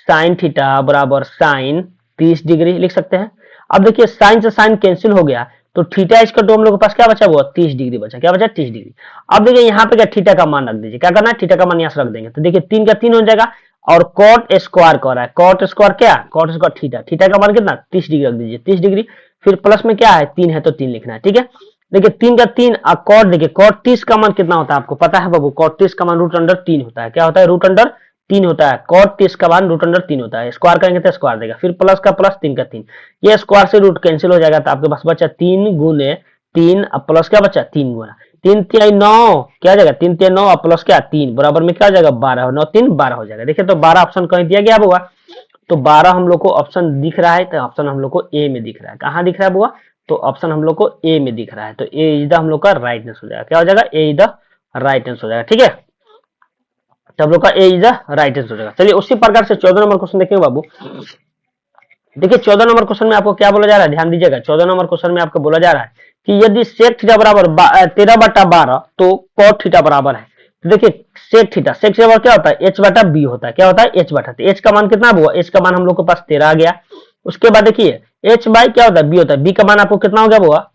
sin थीटा बराबर sin 30 डिग्री लिख सकते हैं। अब देखिए sin से sin कैंसिल हो गया तो थीटा इसका तो हम लोग के पास क्या बचा, वो 30 डिग्री बचा। क्या बचा, 30 डिग्री। अब देखिए यहाँ पे क्या थीटा का मान रख दीजिए। क्या करना है, थीटा का मान यहाँ से रख देंगे। तो देखिए 3 का 3 हो जाएगा और कॉट स्क्वायर कह रहा है, कॉट स्क्वायर क्या, कॉट स्क्वायर थीटा। थीटा का मान कितना, 30 डिग्री रख दीजिए, 30 डिग्री। फिर प्लस में क्या है 3 है तो 3 लिखना है, ठीक है। देखिए 3 का 3 और कॉट, देखिए कॉट 30 का मान कितना होता है आपको पता है बाबू, कॉट 30 का मान रूट अंडर 3 होता है। क्या होता है, रूट अंडर 3 होता है। कॉट 30 का मान रूट अंडर 3 होता है। स्क्वायर करेंगे तो स्क्वायर देगा, फिर प्लस का प्लस, 3 का 3, ये स्क्वायर से रूट कैंसिल हो जाएगा। तो आपके पास बचा 3 गुने 3 अब प्लस क्या बचा 3 गुना 3 3 9, क्या हो जाएगा 3 3 9 प्लस क्या 3 बराबर में क्या हो जाएगा 12, 9 3 12 हो जाएगा। देखिए तो 12 ऑप्शन कहीं दिया गया बुआ, तो 12 हम लोग को ऑप्शन दिख रहा है। तो ऑप्शन हम लोग को ए में दिख रहा है। कहाँ दिख रहा है बुआ, तो ऑप्शन हम लोग को ए में दिख रहा है। तो ए इज द हम लोग का राइट आंसर हो जाएगा। क्या हो जाएगा, ए इज द राइट आंसर हो जाएगा, ठीक है। तो हम लोग का ए इज द राइट आंसर हो जाएगा। चलिए उसी प्रकार से 14 नंबर क्वेश्चन देखेंगे बाबू। देखिए 14 नंबर क्वेश्चन में आपको क्या बोला जा रहा है, ध्यान दीजिएगा। 14 नंबर क्वेश्चन में आपको बोला जा रहा है कि यदि सेक थीटा बराबर 13/12 तो कॉट थीटा बराबर है। तो देखिए सेक थीटा बराबर क्या होता है, h/b होता है। क्या होता है, h/। तो h का मान कितना हुआ, h का मान हम लोग के पास 13 आ गया। उसके बाद देखिए h बाई क्या होता है, b होता है। b का मान आपको कितना हो गया हुआ,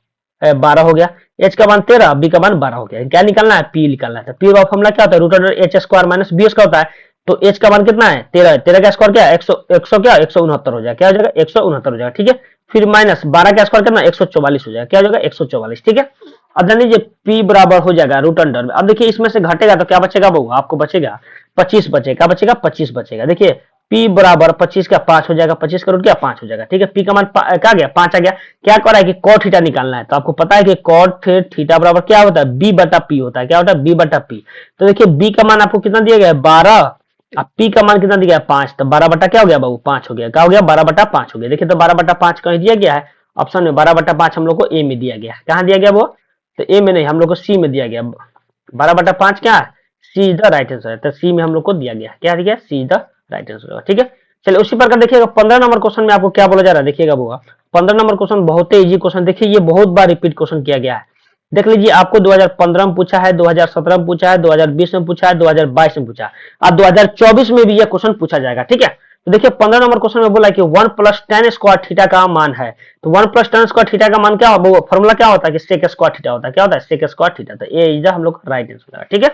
12 हो गया। h का मान 13, b का मान 12 हो गया। क्या निकालना है, p निकालना है। p का फॉर्मूला क्या होता है, root under h square minus b square होता है। तो h का मान कितना है 13 है, 13 का स्क्वायर क्या है 100 क्या 169 हो जाएगा। क्या हो जाएगा 169 हो जाएगा, ठीक है। फिर माइनस 12 का स्क्वायर कितना 144 हो जाएगा। क्या हो जाएगा 144, ठीक है। अब जान लीजिए p बराबर हो जाएगा रूट अंडर में। अब देखिए इसमें से घटेगा तो क्या बचेगा वो आपको बचेगा 25 बचेगा, बचेगा 25 बचेगा। देखिए p बराबर 25 का 5 हो जाएगा, 25 का रूट क्या 5 हो जाएगा, ठीक है। p का मान क्या गया 5 आ गया। क्या कर रहा है कि cot थीटा निकालना है। तो आपको पता है कि cot थीटा बराबर क्या होता है b बटा p होता है। क्या होता है b बटा p। तो देखिए b का मान आपको कितना दिया गया है 12, अब p का मान कितना दिया है 5। तो 12 बटा क्या हो गया बाबू 5 हो गया। क्या हो गया 12 बटा 5 हो गया। देखिए तो 12 बटा 5 कहीं दिया गया है ऑप्शन में, 12 बटा 5 हम लोग को ए में दिया गया है। कहाँ दिया गया वो, तो ए में नहीं हम लोग को सी में दिया गया। 12 बटा 5 क्या है, सी इज द राइट आंसर है। तो सी में हम लोग को दिया गया, क्या दिया सी इज द राइट आंसर, ठीक है। चलिए उसी प्रकार देखिएगा 15 नंबर क्वेश्चन में आपको क्या बोला जा रहा है, देखिएगा वो 15 नंबर क्वेश्चन बहुत ही इजी क्वेश्चन। देखिए ये बहुत बार रिपीट क्वेश्चन किया गया है। देख लीजिए आपको 2015 में पूछा है, 2017 में पूछा है, 2020 में पूछा है, 2022 में पूछा है, और 2024 में भी यह क्वेश्चन पूछा जाएगा, ठीक है। तो देखिए 15 नंबर क्वेश्चन में बोला कि 1 + tan स्क्वायर थीटा का मान है। तो 1 + tan स्क्वायर थीटा का मान क्या होगा, फॉर्मूला क्या होता है कि सेक स्क्वायर थीटा होता है। क्या होता है सेक स्क्वायर थीटा। तो ये इज हम लोग राइट आंसर, ठीक है।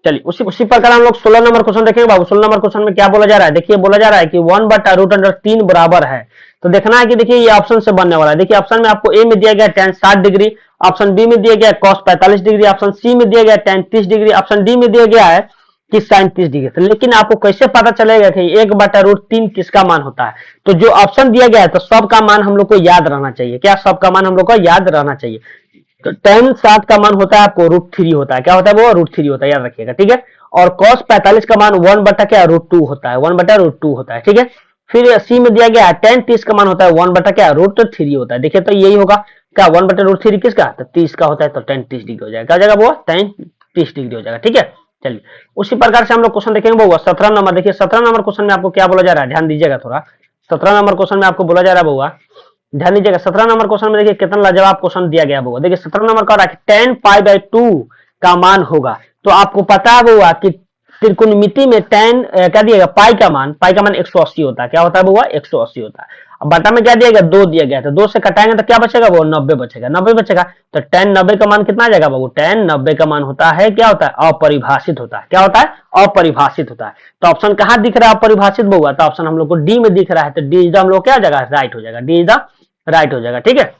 चलिए उसी प्रकार हम लोग 16 नंबर क्वेश्चन देखेंगे बाबू। 16 नंबर क्वेश्चन में क्या बोला जा रहा है, देखिए बोला जा रहा है कि 1/√3 बराबर है। तो देखना है कि देखिए ये ऑप्शन से बनने वाला है। देखिए ऑप्शन में आपको ए में दिया गया tan 60 डिग्री, ऑप्शन बी में दिया गया cos 45 डिग्री, ऑप्शन सी में दिया गया tan 30 डिग्री, ऑप्शन डी में दिया गया है कि sin 30 डिग्री। तो लेकिन आपको कैसे पता चलेगा कि 1/√3 किसका मान होता है? तो जो ऑप्शन दिया गया है तो सबका मान हम लोग को याद रहना चाहिए। क्या सबका मान हम लोग को याद रहना चाहिए? तो tan 60 का मान होता है आपको √3 होता है। क्या होता है वो? √3 होता है, याद रखिएगा, ठीक है। और cos 45 का मान 1/√2 होता है, 1/√2 होता है, ठीक है। फिर सी में दिया गया है tan 30 का मान होता है 1/√3 होता है। देखिए तो यही होगा क्या 1/√3 किसका? तो 30 का होता है, तो tan 30 डिग्री हो जाएगा। क्या हो जाएगा वो? tan 30 डिग्री हो जाएगा, ठीक है। चलिए उसी प्रकार से हम लोग क्वेश्चन देखेंगे बउआ 17 नंबर। देखिए 17 नंबर क्वेश्चन में आपको क्या बोला जा रहा है, ध्यान दीजिएगा थोड़ा। 17 नंबर क्वेश्चन में आपको बोला जा रहा है बउआ, ध्यान दीजिएगा। 17 नंबर क्वेश्चन में देखिए कितना लाजवाब क्वेश्चन दिया गया बउआ। देखिए 17 नंबर का रहा है tan π/2 का मान होगा। तो आपको पता है बउआ कि त्रिकोणमिति में tan क्या दिएगा, पाई का मान 180 होता है। क्या होता है बउआ? 180 होता है। अब बटा में क्या दिया गया? 2 दिया गया। तो 2 से कटाएंगे तो क्या बचेगा वो? 90 बचेगा, 90 बचेगा। तो tan 90 का मान कितना आ जाएगा बाबू? tan 90 का मान होता है, क्या होता है? अपरिभाषित होता है। क्या होता है? अपरिभाषित होता है। तो ऑप्शन कहाँ दिख रहा है अपरिभाषित बउआ? तो ऑप्शन हम लोग को डी में दिख रहा है। तो डी इज द हम लोग क्या हो जाएगा? राइट हो जाएगा, डी इज द राइट हो जाएगा, ठीक है।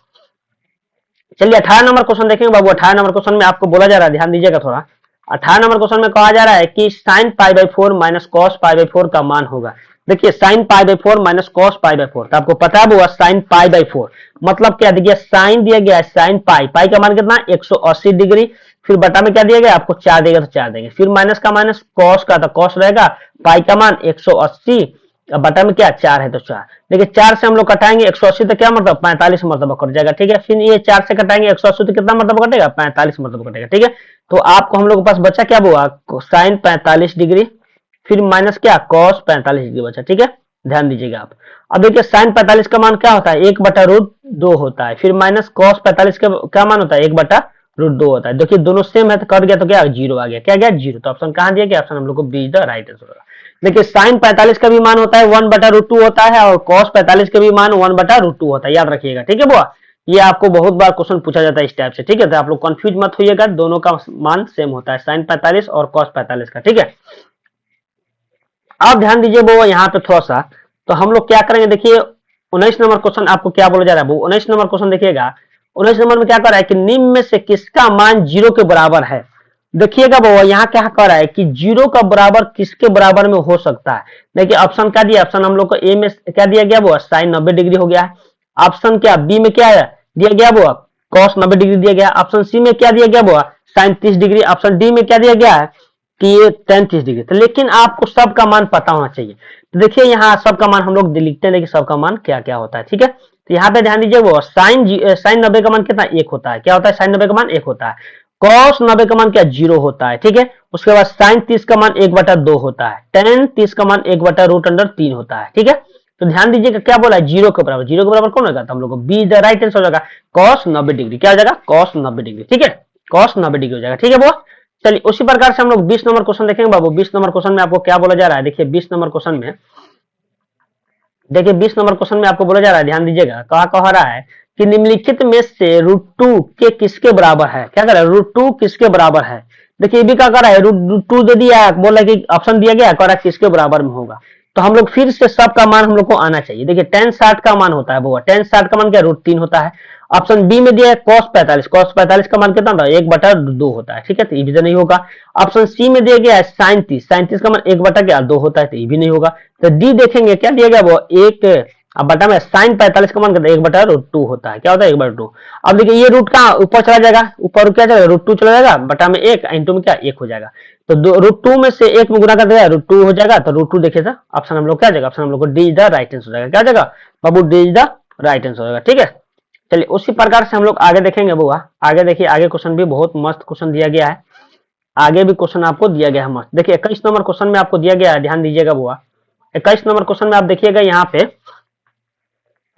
चलिए 18 नंबर क्वेश्चन देखेंगे बाबू। 18 नंबर क्वेश्चन में आपको बोला जा रहा है, ध्यान दीजिएगा थोड़ा। 18 नंबर क्वेश्चन में कहा जा रहा है कि sin π/4 माइनस cos π/4 का मान होगा। देखिए sin π/4 माइनस cos π/4, तो आपको पता है वो sin π/4 मतलब क्या? देखिए sin दिया गया है sin पाई, पाई का मान कितना? 180 डिग्री। फिर बटा में क्या दिया गया? आपको 4 देगा तो 4 देंगे। फिर माइनस का माइनस cos का, तो cos रहेगा पाई का मान 180, अब बटा में क्या 4 है तो 4। देखिए 4 से हम लोग कटाएंगे 180 तो क्या मतलब 45 मरतबा कट जाएगा, ठीक है। फिर ये 4 से कटाएंगे 180 तो कितना मरतबा कटेगा? 45 मरतबा कटेगा, ठीक है। तो आपको हम लोग के पास बचा क्या हुआ? sin 45 डिग्री, फिर माइनस क्या cos 45 डिग्री बचा, ठीक है। ध्यान दीजिएगा आप। अब देखिए sin 45 का मान क्या होता है? 1/√2 होता है। फिर माइनस cos 45 का क्या मान होता है? 1/√2 होता है। देखिए दोनों सेम है तो कट गया तो क्या 0 आ गया। क्या गया? 0। तो ऑप्शन कहां दिया गया? ऑप्शन हम लोग को बी द राइट आंसर होगा। देखिए sin 45 का भी मान होता है 1/√2 होता है और cos 45 का भी मान 1/√2 होता है, याद रखिएगा, ठीक है बुआ। ये आपको बहुत बार क्वेश्चन पूछा जाता है इस टाइप से, ठीक है। तो आप लोग कंफ्यूज मत होइएगा, दोनों का मान सेम होता है, sin 45 और cos 45 का, ठीक है। अब ध्यान दीजिए बुआ यहाँ पे थोड़ा सा, तो हम लोग क्या करेंगे, देखिए 19 नंबर क्वेश्चन आपको क्या बोला जा रहा है बुआ। 19 नंबर क्वेश्चन देखिएगा। 19 नंबर में क्या कर रहा है कि निम्न में से किसका मान 0 के बराबर है? देखिएगा बाबा यहाँ क्या कर रहा है कि 0 का बराबर किसके बराबर में हो सकता है। देखिए ऑप्शन क्या दिया? ऑप्शन हम लोग को ए में क्या दिया गया वो sin 90 डिग्री हो गया है। ऑप्शन क्या बी में क्या है दिया गया वो cos 90 डिग्री दिया गया। ऑप्शन सी में क्या दिया गया वो sin 30 डिग्री। ऑप्शन डी में क्या दिया गया है कि ये tan 30 डिग्री। तो लेकिन आपको सबका मान पता होना चाहिए। तो देखिए यहाँ सबका मान हम लोग लिखते हैं, लेकिन सबका मान क्या क्या होता है, ठीक है। तो यहाँ पे ध्यान दीजिए वो sin 90 का मान कितना? 1 होता है। क्या होता है? sin 90 का मान 1 होता है। cos 90 का मान क्या? 0 होता है, ठीक है। उसके बाद sin 30 का मान 1/2 होता है। tan 30 का मान 1/√3 होता है, ठीक है। तो ध्यान दीजिएगा क्या बोला है? 0 के बराबर। 0 के बराबर कौन होगा? तो हम लोग को बी द राइट आंसर हो जाएगा cos 90 डिग्री। क्या हो जाएगा? cos 90 डिग्री, ठीक है। cos 90 डिग्री हो जाएगा, ठीक है वो। चलिए उसी प्रकार से हम लोग 20 नंबर क्वेश्चन देखेंगे बाबू। 20 नंबर क्वेश्चन में आपको क्या बोला जा रहा है? देखिए 20 नंबर क्वेश्चन में, देखिए 20 नंबर क्वेश्चन में आपको बोला जा रहा है, ध्यान दीजिएगा, कहा रहा है कि निम्नलिखित में से √2 के किसके बराबर है? क्या कर रहा है? √2 किसके बराबर है? देखिए ये भी क्या कर रहा है? √2 दे दिया, बोला कि ऑप्शन दिया गया, कह रहा है किसके बराबर में होगा। तो हम लोग फिर से सबका मान हम लोग को आना चाहिए। देखिए tan 60 का मान होता है वो, tan 60 का मान क्या? √3 होता है। ऑप्शन बी में दिया है cos 45, cos 45 का मान कितना होता है? 1/2 होता है, ठीक है। तो ये भी तो नहीं होगा। ऑप्शन सी में दिया गया है sin 30 का मान 1/2 होता है, तो ये भी नहीं होगा। तो डी देखेंगे क्या दिया गया वो 1, अब बटा में sin 45 का मान कितना? 1/2 होता है। क्या होता है? 1/2। अब देखिए ये रूट कहाँ ऊपर चला जाएगा, ऊपर क्या जाएगा? √2 चला जाएगा, बटा में 1 इंटू में क्या 1 हो जाएगा। तो √2 में से 1 में गुना कर देगा √2 हो जाएगा। तो √2 देखिए था ऑप्शन हम लोग क्या जाएगा? ऑप्शन हम लोग को D is the right answer हो जाएगा। क्या जाएगा बाबू? D is the right answer होगा, ठीक है। चलिए उसी प्रकार से हम लोग आगे देखेंगे बुआ। आगे देखिए, आगे क्वेश्चन भी बहुत मस्त क्वेश्चन दिया गया है। आगे भी क्वेश्चन आपको दिया गया है मस्त। देखिए 21 नंबर क्वेश्चन में आपको दिया गया है, ध्यान दीजिएगा बुआ। 21 नंबर क्वेश्चन में आप देखिएगा यहाँ पे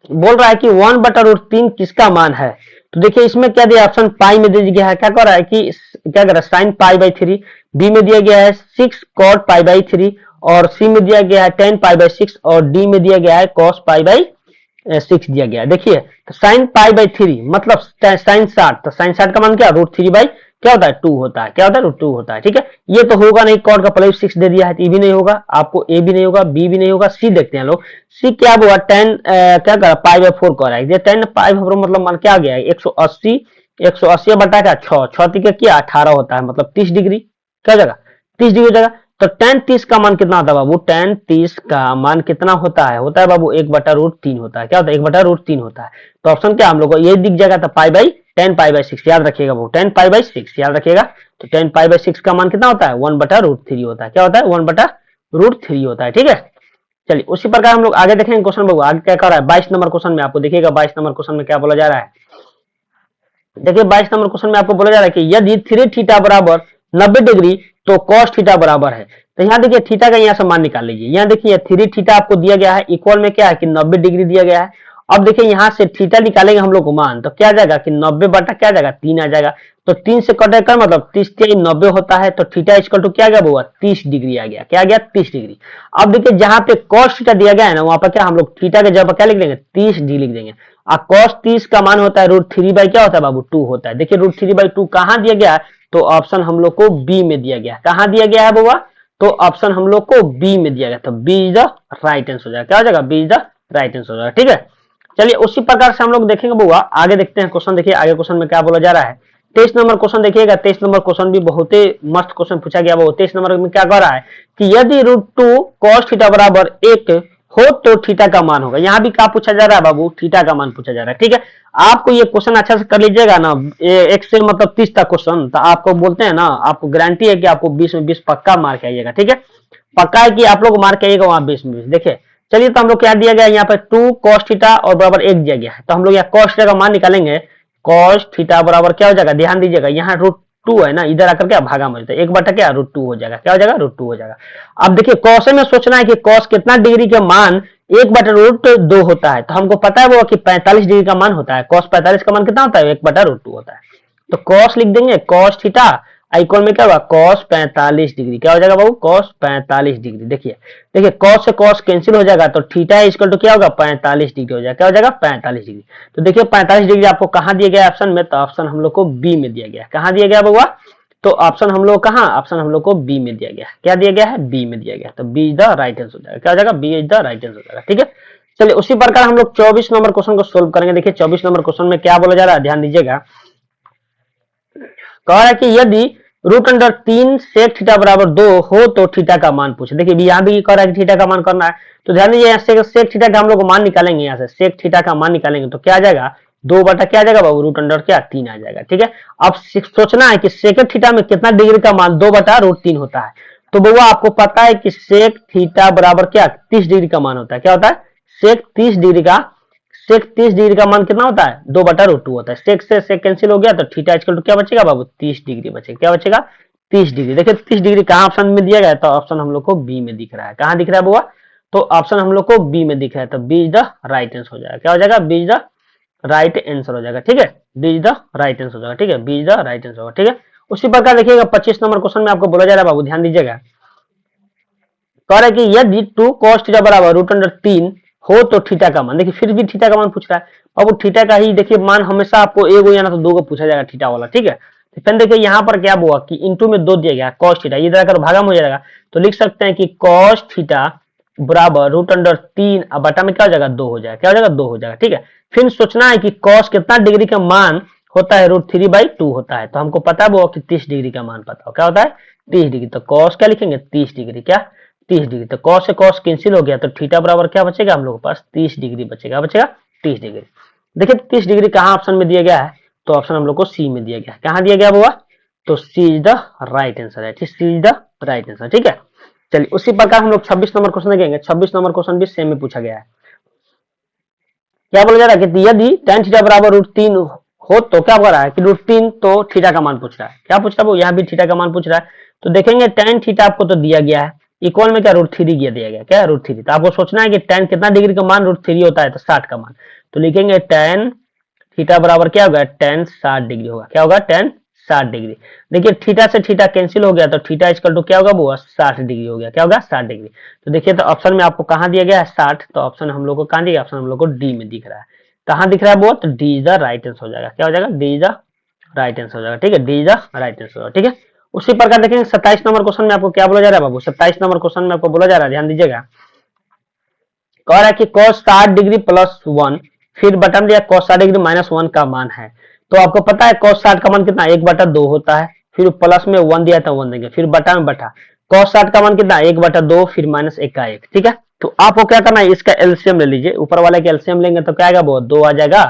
बोल रहा है कि 1/√3 किसका मान है। तो देखिए इसमें क्या दिया? ऑप्शन पाई में दे दिया है, क्या कर रहा है कि क्या कर रहा है? sin π/3। बी में दिया गया है 6 cot π/3 और सी में दिया गया है tan π/6 और डी में दिया गया है cos π/6 दिया गया है। देखिए तो sin π/3 मतलब sin 60, तो sin 60 का मान क्या? √3/6 क्या होता है 2 होता है, क्या होता है रूट 2 होता है। ठीक है, ये तो होगा नहीं, कॉट का पहले 6 दे दिया है तो ये भी नहीं होगा, आपको ए भी नहीं होगा, बी भी नहीं होगा, सी देखते हैं लोग। सी क्या हुआ 10 क्या करा पाई बाय 4 करा है, 10 पाई बाय 4 मतलब मान क्या आ गया 180, 180 बटा क्या 6, 6 क्या 18 होता है, मतलब 30 डिग्री, क्या हो जाएगा 30 डिग्री हो जाएगा। तो tan 30 का मान कितना होता है बाबू, tan 30 का मान कितना होता है बाबू 1/√3 होता है, क्या होता है 1/√3 होता है। तो ऑप्शन क्या हम लोग को ये दिख जाएगा, तो पाई बाई 10 पाई बाई 6 याद रखिएगा बाबू, 10 पाई बाई 6 याद रखिएगा। तो 10 पाई बाई 6 का मान कितना होता है 1/√3 होता है, क्या होता है 1/√3 होता है। ठीक है, चलिए उसी प्रकार हम लोग आगे देखेंगे क्वेश्चन बाबू, आगे क्या कर रहा है 22 नंबर क्वेश्चन में आपको देखिएगा, 22 नंबर क्वेश्चन में क्या बोला जा रहा है। देखिए 22 नंबर क्वेश्चन में आपको बोला जा रहा है कि यदि थ्री थीटा बराबर 90 डिग्री तो कॉस थीटा बराबर है। तो यहाँ देखिए थीटा का यहाँ से मान निकाल लीजिए, यहाँ देखिए थ्री थीटा आपको दिया गया है, इक्वल में क्या है कि 90 डिग्री दिया गया है। अब देखिए यहाँ से थीटा निकालेंगे हम लोग को मान, तो क्या आ जाएगा कि 90 बटा क्या आ जाएगा 3 आ जाएगा। तो 3 से कटे कर मतलब 30 90 होता है, तो थीटा इक्वल टू क्या आ गया बुआ 30 डिग्री आ गया, क्या आ गया 30 डिग्री। अब देखिए जहां पे कॉस थीटा दिया गया है ना, वहां पर क्या हम लोग थीटा के जगह क्या लिख देंगे 30 डिग्री लिख देंगे। और कॉस 30 का मान होता है √3 बाई क्या होता है बाबू 2 होता है। देखिए √3 बाई 2 कहां दिया गया है, तो ऑप्शन हम लोग को बी में दिया गया है। कहां दिया गया है बुआ, तो ऑप्शन हम लोग को बी में दिया गया, तो B is the right answer हो जाएगा, क्या हो जाएगा B is the right answer हो जाएगा। ठीक है, चलिए उसी प्रकार से हम लोग देखेंगे बुआ, आगे देखते हैं क्वेश्चन। देखिए आगे क्वेश्चन में क्या बोला जा रहा है, 23 नंबर क्वेश्चन देखिएगा। 23 नंबर क्वेश्चन भी बहुत ही मस्त क्वेश्चन पूछा गया। वो 23 नंबर में क्या कह रहा है कि यदि √2 cos थीटा बराबर 1 हो तो थीटा का मान होगा। यहाँ भी क्या पूछा जा रहा है बाबू, थीटा का मान पूछा जा रहा है। ठीक है, आपको ये क्वेश्चन अच्छा से कर लीजिएगा ना, 1 से मतलब 30 तक क्वेश्चन, तो आपको बोलते हैं ना, आपको गारंटी है कि आपको 20 में 20 पक्का मार्क आइएगा। ठीक है, पक्का है कि आप लोग मार्क आइएगा वहां 20 में 20। देखिए चलिए, तो हम लोग क्या दिया गया यहाँ पे 2 cos थीटा और बराबर 1 दिया गया है, तो हम लोग यहाँ cos थीटा का मान निकालेंगे। cos थीटा बराबर क्या हो जाएगा, ध्यान दीजिएगा यहाँ √2 है ना, इधर आकर क्या भागा में 1 बटा क्या √2 हो जाएगा, क्या हो जाएगा √2 हो जाएगा। अब देखिए cos में सोचना है कि cos कितना डिग्री के मान 1/√2 होता है, तो हमको पता है वो कि 45 डिग्री का मान होता है। cos 45 का मान कितना होता है 1/√2 होता है। तो cos लिख देंगे, cos थीटा इक्वल में क्या होगा cos 45 डिग्री, क्या हो जाएगा बाबू cos 45 डिग्री। देखिए देखिए cos से cos कैंसिल हो जाएगा, तो थीटा इक्वल टू क्या होगा 45 डिग्री हो जाएगा, क्या हो जाएगा 45 डिग्री। तो देखिए 45 डिग्री आपको कहां दिया गया ऑप्शन में, तो ऑप्शन हम लोग को बी में दिया गया। कहां दिया गया बाबू, तो ऑप्शन हम लोग कहां, ऑप्शन हम लोग को बी में दिया गया। क्या दिया गया है, बी में दिया गया, तो B is the right answer हो जाएगा, क्या हो जाएगा B is the right answer हो जाएगा। ठीक है, चलिए उसी प्रकार हम लोग 24 नंबर क्वेश्चन को सोल्व करेंगे। देखिए 24 नंबर क्वेश्चन में क्या बोला जा रहा है, ध्यान दीजिएगा। कह रहा है कि यदि √3 सेक थीटा बराबर 2 हो तो थीटा का मान पूछे। देखिए यहाँ भी कह रहा है कि थीटा का मान करना है, तो ध्यान दीजिए यहाँ से सेक थीटा का हम लोग मान निकालेंगे। यहाँ से सेक थीटा का मान निकालेंगे तो क्या आ जाएगा 2 बटा क्या आ जाएगा बाबू √क्या 3 आ जाएगा। ठीक है, अब सोचना है कि सेक थीटा में कितना डिग्री का मान 2/√3 होता है। तो बउआ आपको पता है कि सेक थीटा बराबर क्या 30 डिग्री का मान होता है। क्या होता है सेक 30 डिग्री का, सेक 30 डिग्री का मान कितना होता है 2/√2 होता है। सेक से सेक कैंसिल हो गया, तो थीटा इक्वल टू क्या बचेगा बाबू 30 डिग्री बचेगा। क्या बचेगा 30 डिग्री। देखिए 30 डिग्री कहाँ ऑप्शन में दिया गया है, तो ऑप्शन हम लोग को बी में दिख रहा है। कहाँ दिख रहा है बुआ, तो ऑप्शन हम लोग को बी में दिख रहा है, तो B is the right answer हो जाएगा। क्या हो जाएगा B is the right answer हो जाएगा। ठीक है, B is the right answer हो जाएगा। ठीक है, B is the right answer होगा। ठीक है, उसी प्रकार देखिएगा 25 नंबर क्वेश्चन में आपको बोला जा रहा है बाबू, ध्यान दीजिएगा। कह रहा है कि यदि 2 cos थीटा बराबर √3 हो तो थीटा का मान। देखिए फिर भी थीटा का मान पूछ रहा है, और वो थीटा का ही देखिए मान हमेशा आपको एगो या ना तो दो को पूछा जाएगा थीटा वाला। ठीक है, तो फिर देखिए यहाँ पर क्या हुआ कि इंटू में 2 दिया गया cos थीटा, इधर आकर भागा में हो जाएगा, तो लिख सकते हैं कि cos थीटा बराबर √3 अब बटा में क्या हो जाएगा 2 हो जाएगा। क्या हो जाएगा 2 हो जाएगा। ठीक है, फिर सोचना है कि cos कितना डिग्री का मान होता है √3/2 होता है, तो हमको पता है वो कि 30 डिग्री का मान पता हो। क्या होता है 30 डिग्री, तो cos क्या लिखेंगे 30 डिग्री, क्या 30 डिग्री। तो cos से cos कैंसिल हो गया, तो थीटा बराबर क्या बचेगा हम लोग के पास 30 डिग्री बचेगा, बचेगा 30 डिग्री। देखिए 30 डिग्री कहाँ ऑप्शन में दिया गया है, तो ऑप्शन हम लोग को सी में दिया गया है। कहाँ दिया गया हुआ, तो सी इज द राइट आंसर है। ठीक, सी इज द राइट आंसर। ठीक है, चलिए उसी प्रकार हम लोग 26 नंबर क्वेश्चन देखेंगे। 26 नंबर क्वेश्चन भी सेम में पूछा गया है। क्या बोला जा रहा है कि यदि tan थीटा बराबर √3 हो तो क्या बोल रहा है कि √3 तो थीटा का मान पूछ रहा है। क्या पूछ रहा है वो, यहाँ भी थीटा का मान पूछ रहा है। तो देखेंगे tan थीटा आपको तो दिया गया है, इक्वल में क्या √3 दिया गया, क्या √3। तो आपको सोचना है कि tan कितना डिग्री का मान √3 होता है, तो 60 का मान। तो लिखेंगे tan थीटा बराबर क्या होगा tan 60 डिग्री होगा। क्या होगा tan 60 डिग्री। देखिए थीटा से थीटा कैंसिल हो गया, तो थीटा इक्वल टू क्या होगा वो 60 डिग्री हो गया। क्या होगा 60 डिग्री। तो देखिए तो ऑप्शन में आपको कहाँ दिया गया है 60, तो ऑप्शन हम लोग को कहाँ दिया, ऑप्शन हम लोग को डी में दिख रहा है। कहाँ दिख रहा है वो, तो D is the right answer हो जाएगा। क्या हो जाएगा D is the right answer हो जाएगा। ठीक है, D is the right answer होगा। ठीक है, उसी प्रकार देखेंगे 27 नंबर क्वेश्चन में आपको क्या बोला जा रहा है बाबू। 27 नंबर क्वेश्चन में आपको बोला जा रहा है, ध्यान दीजिएगा। कह रहा है कि cos 60 डिग्री प्लस 1, फिर बटा में दिया cos 60 डिग्री माइनस 1 का मान है। तो आपको पता है cos 60 का मान कितना, 1/2 होता है, फिर प्लस में 1 दिया था 1 देंगे, फिर बटा में बटा, cos 60 का मान कितना, 1/2, फिर माइनस 1 का 1। ठीक है, तो आपको क्या करना है, इसका एलसीएम ले लीजिए, ऊपर वाले का एलसीएम लेंगे तो क्या आएगा, वो 2 आ जाएगा।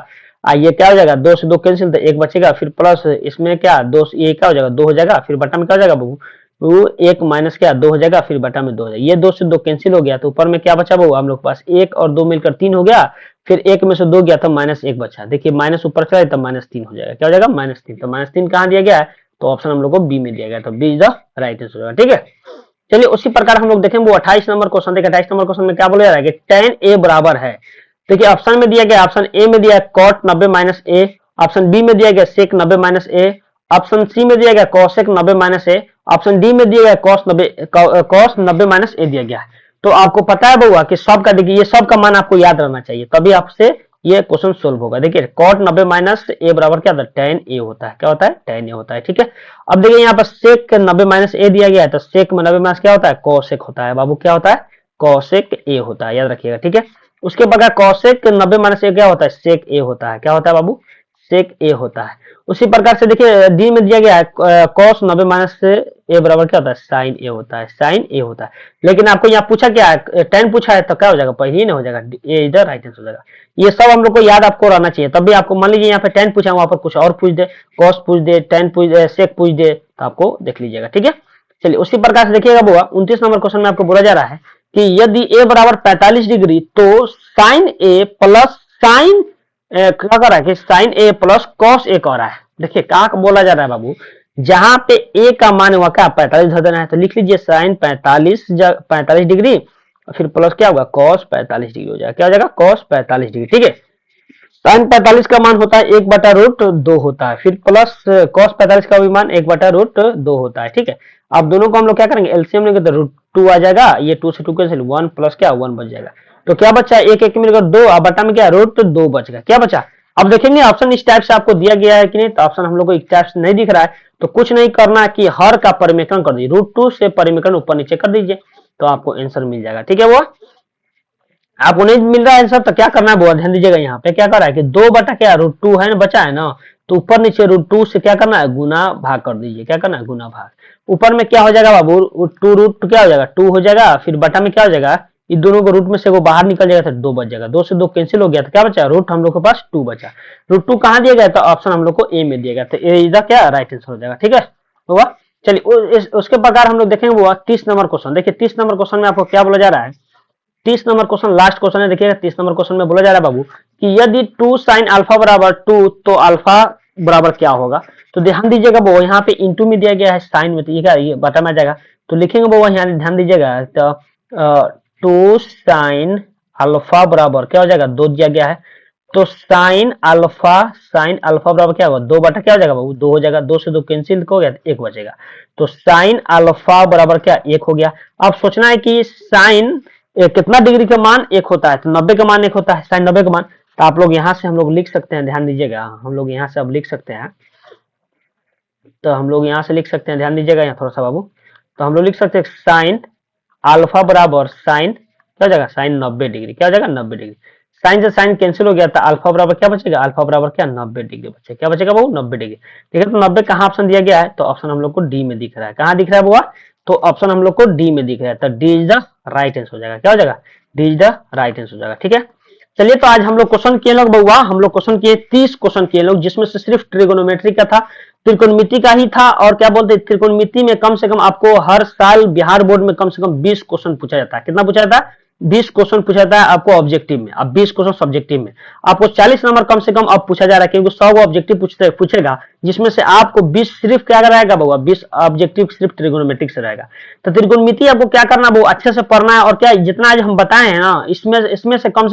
ये क्या हो जाएगा, 2 से 2 कैंसिल, तो 1 बचेगा, फिर प्लस इसमें क्या 2, ये क्या हो जाएगा 2 हो जाएगा, फिर बटा में क्या हो जाएगा बबू, वो 1 माइनस क्या 2 हो जाएगा, फिर बटा में 2 हो जाएगा। ये 2 से 2 कैंसिल हो गया, तो ऊपर में क्या बचा बबू हम लोग के पास, 1 और 2 मिलकर 3 हो गया, फिर 1 में से 2 गया तो माइनस 1 बचा। देखिए माइनस ऊपर चला तो -3 हो जाएगा, क्या हो जाएगा -3। तो -3 कहाँ दिया गया है, तो ऑप्शन हम लोग को बी में दिया गया, तो B is the right answer होगा। ठीक है, चलिए उसी प्रकार हम लोग देखें वो 28 नंबर क्वेश्चन देखिए। 28 नंबर क्वेश्चन में क्या बोला जा रहा है कि tan a बराबर है। देखिए ऑप्शन में दिया गया, ऑप्शन ए में दिया है cot 90 माइनस ए, ऑप्शन बी में दिया गया sec 90 माइनस ए, ऑप्शन सी में दिया गया cosec 90 माइनस ए, ऑप्शन डी में दिया गया cos 90 माइनस ए दिया गया है। तो आपको पता है बउआ कि सब का, देखिए ये सब का मान आपको याद रहना चाहिए, तभी आपसे ये क्वेश्चन सोल्व होगा। देखिए cot 90 माइनस ए बराबर क्या होता है, tan a होता है। क्या होता है, tan a होता है। ठीक है, अब देखिए यहाँ पर sec 90 माइनस ए दिया गया है, तो sec में 90 माइनस क्या होता है, cosec होता है बाबू। क्या होता है, cosec a होता है, याद रखिएगा। ठीक है, उसके बगैर cosec 90 माइनस ए क्या होता है, sec a होता है। क्या होता है बाबू, sec a होता है। उसी प्रकार से देखिए डी में दिया गया है cos 90 माइनस से ए बराबर क्या होता है, sin a होता है, sin a होता है। लेकिन आपको यहाँ पूछा क्या है, tan पूछा है, तो क्या हो जाएगा, पहले ही नहीं हो जाएगा, ए इधर राइट आंसर हो जाएगा। ये सब हम लोग को याद आपको रहना चाहिए, तभी आपको मान लीजिए यहाँ पे tan पूछा, वहां पर कुछ और पूछ दे, cos पूछ दे, tan पूछ दे, sec पूछ दे, तो आपको देख लीजिएगा। ठीक है, चलिए उसी प्रकार से देखिएगा बुआ 29 नंबर क्वेश्चन में आपको बोला जा रहा है कि यदि a बराबर 45 डिग्री तो sin a प्लस sin क्या कर रहा है कि sin a plus cos a कर रहा है। देखिए कहाँ बोला जा रहा है बाबू, जहां पे a का मान हुआ क्या 45 धर देना है, तो लिख लीजिए sin 45 डिग्री, फिर प्लस क्या होगा cos 45 डिग्री हो जाएगा। क्या हो जाएगा, cos 45 डिग्री। ठीक है, sin 45 का मान होता है 1/√2 होता है, फिर प्लस cos 45 का भी मान 1/√2 होता है। ठीक है, अब दोनों को हम लोग क्या करेंगे, एलसीएम लेंगे तो √2 आ जाएगा, ये 2 से 2 कैंसिल, 1 प्लस क्या 1 बच जाएगा। तो क्या बचा, एक एक मिलकर 2, अब बटा में क्या √2 बच गया। क्या बचा, अब देखेंगे ऑप्शन इस टाइप से आपको दिया गया है कि नहीं, तो ऑप्शन हम लोग को इस टाइप से नहीं दिख रहा है, तो कुछ नहीं करना है कि हर का परिमेकरण कर दीजिए, √2 से परिमेकरण ऊपर नीचे कर दीजिए, तो आपको आंसर मिल जाएगा। ठीक है, वो आपको नहीं मिल रहा है आंसर तो क्या करना है वो ध्यान दीजिएगा। यहाँ पे क्या कर रहा है कि 2 बटा क्या √2 है ना, बचा है ना, तो ऊपर नीचे √2 से क्या करना है, गुना भाग कर दीजिए। क्या करना है, गुना भाग। ऊपर में क्या हो जाएगा बाबू, 2 क्या हो जाएगा, 2 हो जाएगा, फिर बटा में क्या हो जाएगा, इन दोनों को रूट में से वो बाहर निकल जाएगा, तो 2 बच जाएगा, 2 से 2 कैंसिल हो गया, तो क्या बचा, रूट हम लोग के पास 2 बचा। √2 कहाँ दिया गया, तो ऑप्शन हम लोग को ए में दिया गया, तो ए इधर क्या राइट आंसर हो जाएगा। ठीक है, होगा। चलिए उसके प्रकार हम लोग देखेंगे वो 30 नंबर क्वेश्चन। देखिए 30 नंबर क्वेश्चन में आपको क्या बोला जा रहा है, 30 नंबर क्वेश्चन लास्ट क्वेश्चन है। देखिएगा 30 नंबर क्वेश्चन में बोला जा रहा है बाबू कि यदि 2 sin अल्फा बराबर 2 तो अल्फा बराबर क्या होगा। तो ध्यान दीजिएगा वो यहाँ पे इंटू में दिया गया है, साइन में, तो ये बटा में आ जाएगा, तो लिखेंगे वो यहाँ ध्यान दीजिएगा, तो 2 sin अल्फा बराबर क्या हो जाएगा, 2 दिया गया है, तो sin अल्फा बराबर क्या होगा, 2 बटा क्या हो जाएगा बाबू, 2 हो जाएगा, 2 से 2 कैंसिल हो गया, 1 बचेगा, तो sin अल्फा बराबर क्या 1 हो गया। अब सोचना है कि sin कितना डिग्री का मान 1 होता है, तो 90 का मान 1 होता है, sin 90 का मान, तो आप लोग यहाँ से हम लोग लिख सकते हैं, ध्यान दीजिएगा, हम लोग यहाँ से अब लिख सकते हैं, तो हम लोग यहाँ से लिख सकते हैं, ध्यान दीजिएगा यहाँ थोड़ा सा बाबू, तो हम लोग लिख सकते हैं साइन अल्फा बराबर साइन क्या हो जाएगा, साइन 90 डिग्री, क्या हो जाएगा 90 डिग्री, साइन से साइन कैंसिल हो गया, तो अल्फा बराबर क्या बचेगा, अल्फा बराबर क्या 90 डिग्री बचेगा, क्या बचेगा वो 90 डिग्री। ठीक है, तो 90 कहाँ ऑप्शन दिया गया है, तो ऑप्शन हम लोग को डी में दिख रहा है, कहाँ दिख रहा है बुआ, तो ऑप्शन हम लोग को डी में दिख रहा है, तो D is the right answer हो जाएगा। क्या हो जाएगा, D is the right answer हो जाएगा। ठीक है, चलिए तो आज हम लोग क्वेश्चन किए लोग बउआ, हम लोग क्वेश्चन किए 30 क्वेश्चन किए लोग, जिसमें से सिर्फ ट्रिगोनोमेट्री का था, त्रिकोणमिति का ही था, और क्या बोलते हैं त्रिकोणमिति में कम से कम आपको हर साल बिहार बोर्ड में कम से कम 20 क्वेश्चन पूछा जाता है। कितना पूछा जाता है, 20 क्वेश्चन पूछा जाता है आपको ऑब्जेक्टिव में। अब 20 क्वेश्चन सब्जेक्टिव में आपको 40 नंबर कम से कम अब पूछा जा रहा है, क्योंकि 100 ऑब्जेक्टिव पूछेगा, जिसमें से आपको 20 सिर्फ क्या रहेगा बाबा, 20 ऑब्जेक्टिव सिर्फ ट्रिगोनोमेट्रिक से रहेगा। तो त्रिकोणमिति आपको क्या करना है, वो अच्छे से पढ़ना है, और क्या जितना आज हम बताए हैं ना, इसमें से कम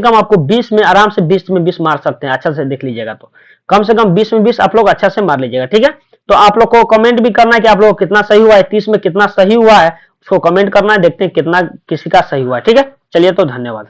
आपको 20 में आराम से 20 में 20 मार सकते हैं। अच्छा से देख लीजिएगा, तो कम से कम 20 में 20 आप लोग अच्छा से मार लीजिएगा। ठीक है, तो आप लोग को कमेंट भी करना है कि आप लोग कितना सही हुआ है, 30 में कितना सही हुआ है, उसको कमेंट करना है, देखते हैं कितना किसी का सही हुआ है। ठीक है, चलिए तो धन्यवाद।